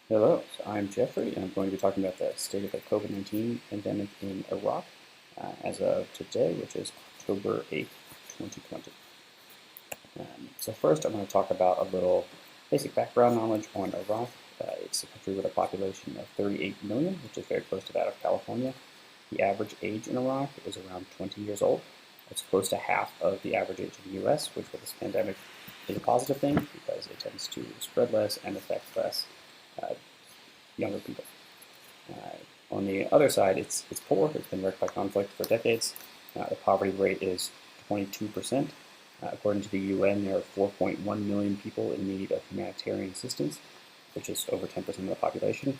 Hello, so I'm Jeffrey, and I'm going to be talking about the state of the COVID-19 pandemic in Iraq as of today, which is October 8th, 2020. So first, I'm going to talk about a little basic background knowledge on Iraq. It's a country with a population of 38 million, which is very close to that of California. The average age in Iraq is around 20 years old. It's close to half of the average age in the U.S., which with this pandemic is a positive thing because it tends to spread less and affect less uh, younger people. On the other side, it's poor. It's been wrecked by conflict for decades. The poverty rate is 22%. According to the UN, there are 4.1 million people in need of humanitarian assistance, which is over 10% of the population,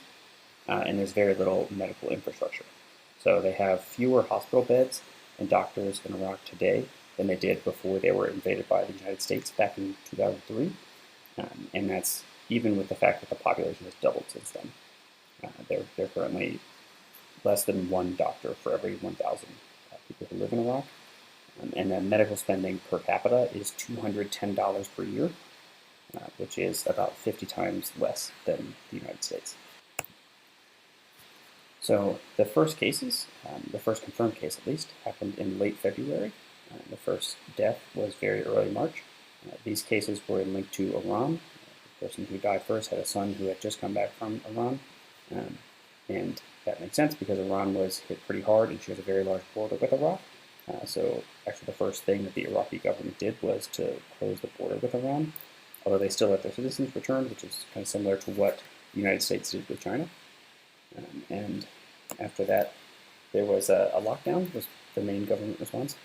and there's very little medical infrastructure. So they have fewer hospital beds and doctors in Iraq today than they did before they were invaded by the United States back in 2003, and that's even with the fact that the population has doubled since then. They're currently less than one doctor for every 1,000 people who live in Iraq. And then medical spending per capita is $210 per year, which is about 50 times less than the United States. So the first cases, the first confirmed case at least, happened in late February. The first death was very early March. These cases were linked to Iran. The person who died first had a son who had just come back from Iran. And that makes sense because Iran was hit pretty hard and shares a very large border with Iraq. So actually the first thing that the Iraqi government did was to close the border with Iran, although they still let their citizens return, which is kind of similar to what the United States did with China. And after that, there was a lockdown, was the main government response.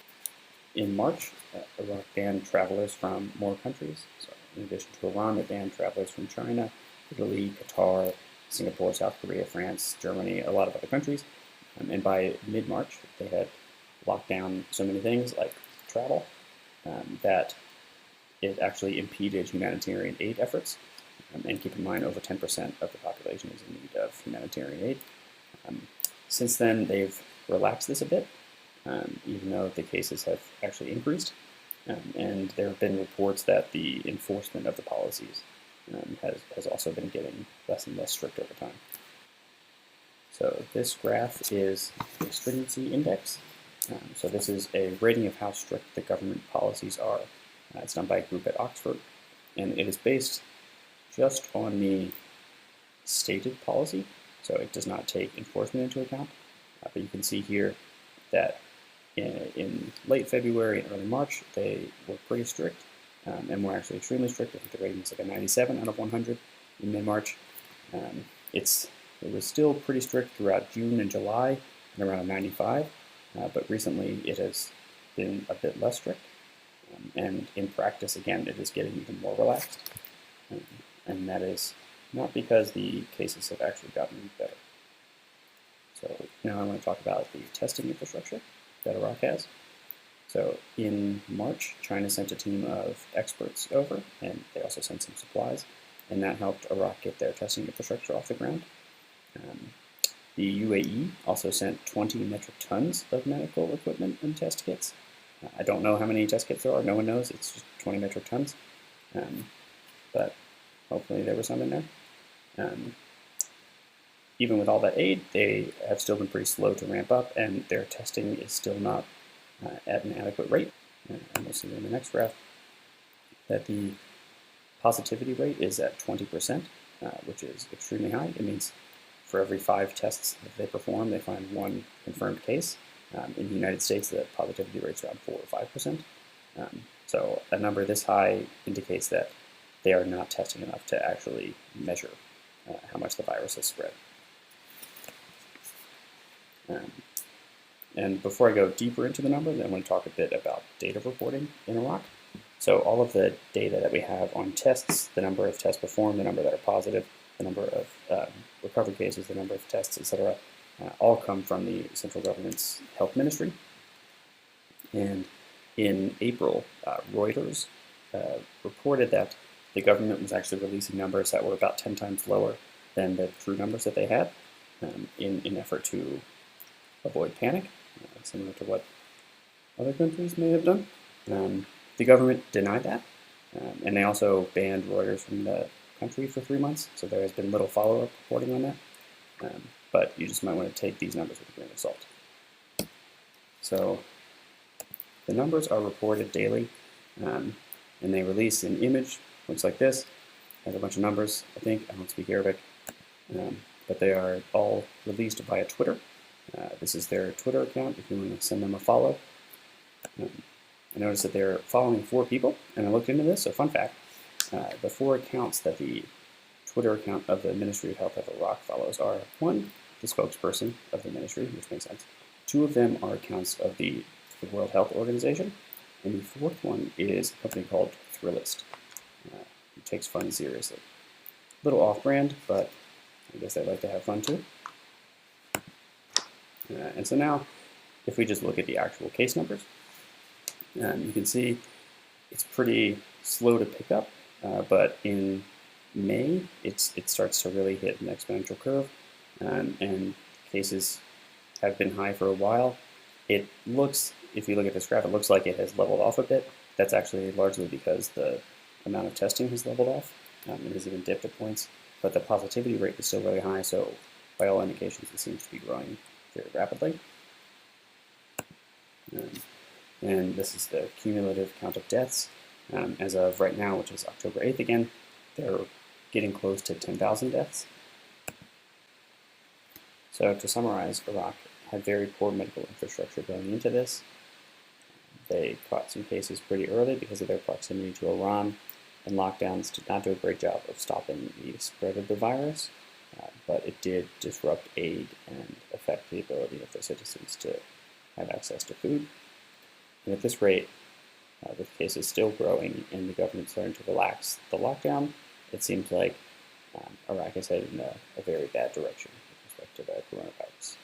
In March, Iraq banned travelers from more countries. So in addition to Iran, they banned travelers from China, Italy, Qatar, Singapore, South Korea, France, Germany, a lot of other countries. And by mid-March, they had locked down so many things like travel that it actually impeded humanitarian aid efforts. And keep in mind, over 10% of the population is in need of humanitarian aid. Since then, they've relaxed this a bit, even though the cases have actually increased. And there have been reports that the enforcement of the policies has also been getting less and less strict over time. So this graph is the stringency index. So this is a rating of how strict the government policies are. It's done by a group at Oxford, and it is based just on the stated policy, so it does not take enforcement into account. But you can see here that in late February and early March, they were pretty strict, and were actually extremely strict. I think the rating is like a 97 out of 100 in mid-March. It was still pretty strict throughout June and July, and around a 95, but recently it has been a bit less strict. And in practice, again, it is getting even more relaxed. And that is not because the cases have actually gotten better. So now I want to talk about the testing infrastructure that Iraq has. So in March, China sent a team of experts over, and they also sent some supplies, and that helped Iraq get their testing infrastructure off the ground. The UAE also sent 20 metric tons of medical equipment and test kits. I don't know how many test kits there are. No one knows. It's just 20 metric tons. But hopefully there was some in there. Even with all that aid, they have still been pretty slow to ramp up, and their testing is still not at an adequate rate. And we'll see in the next graph that the positivity rate is at 20%, which is extremely high. It means for every 5 tests that they perform, they find 1 confirmed case. In the United States, the positivity rate is around 4 or 5%. So a number this high indicates that they are not testing enough to actually measure how much the virus has spread. And before I go deeper into the numbers, I want to talk a bit about data reporting in Iraq. So all of the data that we have on tests, the number of tests performed, the number that are positive, the number of recovered cases, the number of tests, etc., all come from the central government's health ministry. And in April, Reuters reported that the government was actually releasing numbers that were about 10 times lower than the true numbers that they had in an effort to avoid panic, similar to what other countries may have done. The government denied that, and they also banned Reuters from the country for 3 months, so there has been little follow-up reporting on that. But you just might want to take these numbers with a grain of salt. So the numbers are reported daily, and they release an image, looks like this, has a bunch of numbers, I think. I don't speak Arabic, but they are all released via Twitter. This is their Twitter account if you want to send them a follow. I noticed that they're following 4 people, and I looked into this, so fun fact, the 4 accounts that the Twitter account of the Ministry of Health of Iraq follows are, 1, the spokesperson of the ministry, which makes sense. 2 of them are accounts of the World Health Organization, and the 4th one is a company called Thrillist, who takes fun seriously. A little off-brand, but I guess they like to have fun too. And so now, if we just look at the actual case numbers, you can see it's pretty slow to pick up, but in May, it starts to really hit an exponential curve, and cases have been high for a while. It looks, if you look at this graph, it looks like it has leveled off a bit. That's actually largely because the amount of testing has leveled off. It has even dipped at points, but the positivity rate is still really high, so by all indications, it seems to be growing very rapidly. And this is the cumulative count of deaths. As of right now, which is October 8th again, they're getting close to 10,000 deaths. So to summarize, Iraq had very poor medical infrastructure going into this. They caught some cases pretty early because of their proximity to Iran, and lockdowns did not do a great job of stopping the spread of the virus, but it did disrupt aid and affect the ability of the citizens to have access to food. And at this rate, with cases still growing and the government starting to relax the lockdown, it seems like Iraq is headed in a very bad direction with respect to the coronavirus.